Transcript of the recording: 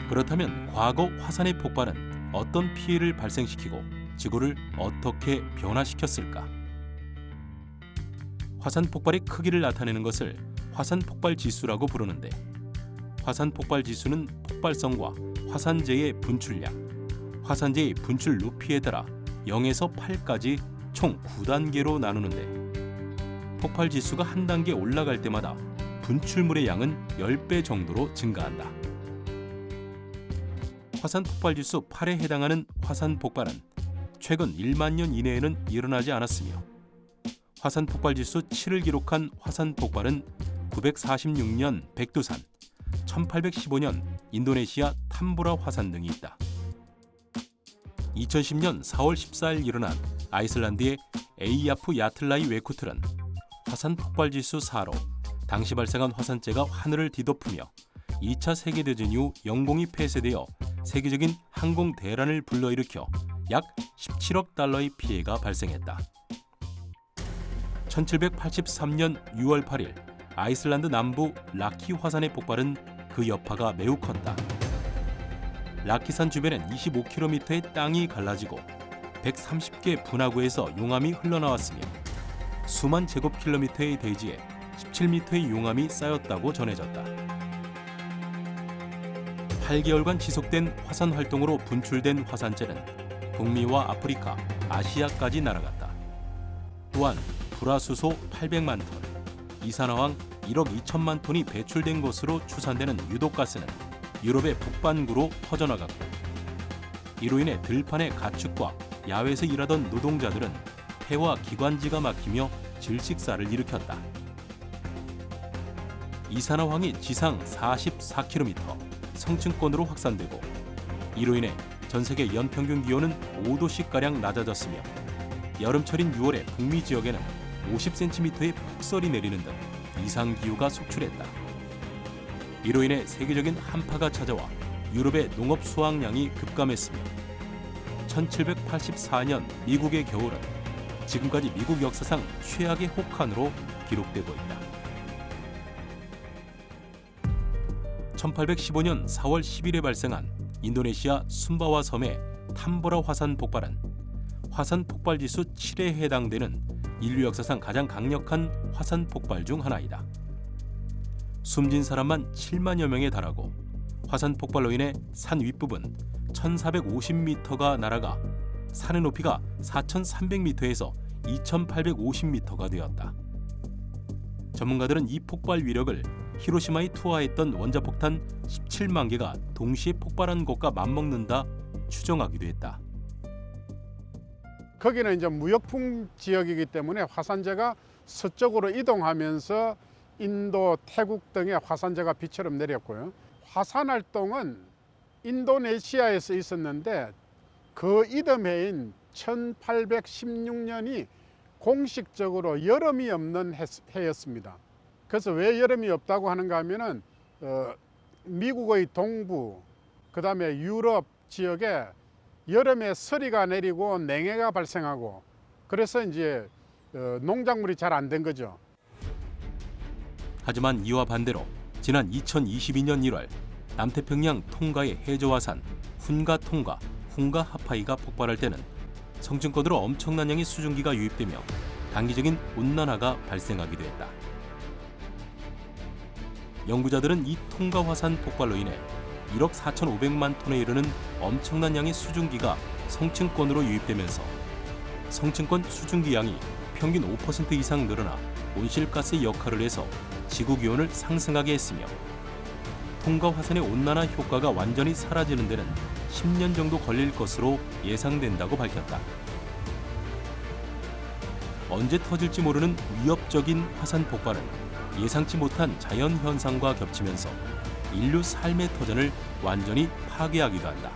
그렇다면 과거 화산의 폭발은 어떤 피해를 발생시키고 지구를 어떻게 변화시켰을까? 화산 폭발의 크기를 나타내는 것을 화산 폭발 지수라고 부르는데, 화산 폭발 지수는 폭발성과 화산재의 분출량, 화산재의 분출 높이에 따라 0에서 8까지 총 9단계로 나누는데, 폭발 지수가 한 단계 올라갈 때마다 분출물의 양은 10배 정도로 증가한다. 화산 폭발 지수 8에 해당하는 화산 폭발은 최근 1만 년 이내에는 일어나지 않았으며, 화산 폭발 지수 7을 기록한 화산 폭발은 946년 백두산, 1815년 인도네시아 탐보라 화산 등이 있다. 2010년 4월 14일 일어난 아이슬란드의 에이야프 야틀라이 웨쿠틀은 화산 폭발 지수 4로 당시 발생한 화산재가 하늘을 뒤덮으며 2차 세계대전 이후 영공이 폐쇄되어 세계적인 항공 대란을 불러일으켜 약 17억 달러의 피해가 발생했다. 1783년 6월 8일 아이슬란드 남부 라키 화산의 폭발은 그 여파가 매우 컸다. 라키산 주변엔 25km의 땅이 갈라지고 130개 분화구에서 용암이 흘러나왔으며 수만 제곱킬로미터의 대지에 17m의 용암이 쌓였다고 전해졌다. 8개월간 지속된 화산 활동으로 분출된 화산재는 북미와 아프리카, 아시아까지 날아갔다. 또한 불화수소 800만 톤, 이산화황 1억 2천만 톤이 배출된 것으로 추산되는 유독가스는 유럽의 북반구로 퍼져나갔고, 이로 인해 들판의 가축과 야외에서 일하던 노동자들은 폐와 기관지가 막히며 질식사를 일으켰다. 이산화황이 지상 44km 성층권으로 확산되고, 이로 인해 전 세계 연평균 기온은 5도씩가량 낮아졌으며 여름철인 6월에 북미 지역에는 50cm의 폭설이 내리는 등 이상기후가 속출했다. 이로 인해 세계적인 한파가 찾아와 유럽의 농업 수확량이 급감했으며 1784년 미국의 겨울은 지금까지 미국 역사상 최악의 혹한으로 기록되고 있다. 1815년 4월 10일에 발생한 인도네시아 숨바와 섬의 탐보라 화산 폭발은 화산 폭발 지수 7에 해당되는 인류 역사상 가장 강력한 화산 폭발 중 하나이다. 숨진 사람만 7만여 명에 달하고 화산 폭발로 인해 산 윗부분 1450m가 날아가 산의 높이가 4300m에서 2850m가 되었다. 전문가들은 이 폭발 위력을 히로시마에 투하했던 원자폭탄 17만 개가 동시에 폭발한 것과 맞먹는다 추정하기도 했다. 거기는 이제 무역풍 지역이기 때문에 화산재가 서쪽으로 이동하면서 인도, 태국 등의 화산재가 비처럼 내렸고요. 화산 활동은 인도네시아에서 있었는데 그 이듬해인 1816년이 공식적으로 여름이 없는 해였습니다. 그래서 왜 여름이 없다고 하는가 하면은 미국의 동부, 그다음에 유럽 지역에 여름에 서리가 내리고 냉해가 발생하고, 그래서 이제 농작물이 잘 안 된 거죠. 하지만 이와 반대로 지난 2022년 1월 남태평양 통가의 해저화산 훈가 통가, 훈가 하파이가 폭발할 때는 성층권으로 엄청난 양의 수증기가 유입되며 단기적인 온난화가 발생하기도 했다. 연구자들은 이 통가 화산 폭발로 인해 1억 4,500만 톤에 이르는 엄청난 양의 수증기가 성층권으로 유입되면서 성층권 수증기 양이 평균 5% 이상 늘어나 온실가스의 역할을 해서 지구 기온을 상승하게 했으며 통가 화산의 온난화 효과가 완전히 사라지는 데는 10년 정도 걸릴 것으로 예상된다고 밝혔다. 언제 터질지 모르는 위협적인 화산 폭발은 예상치 못한 자연 현상과 겹치면서 인류 삶의 터전을 완전히 파괴하기도 한다.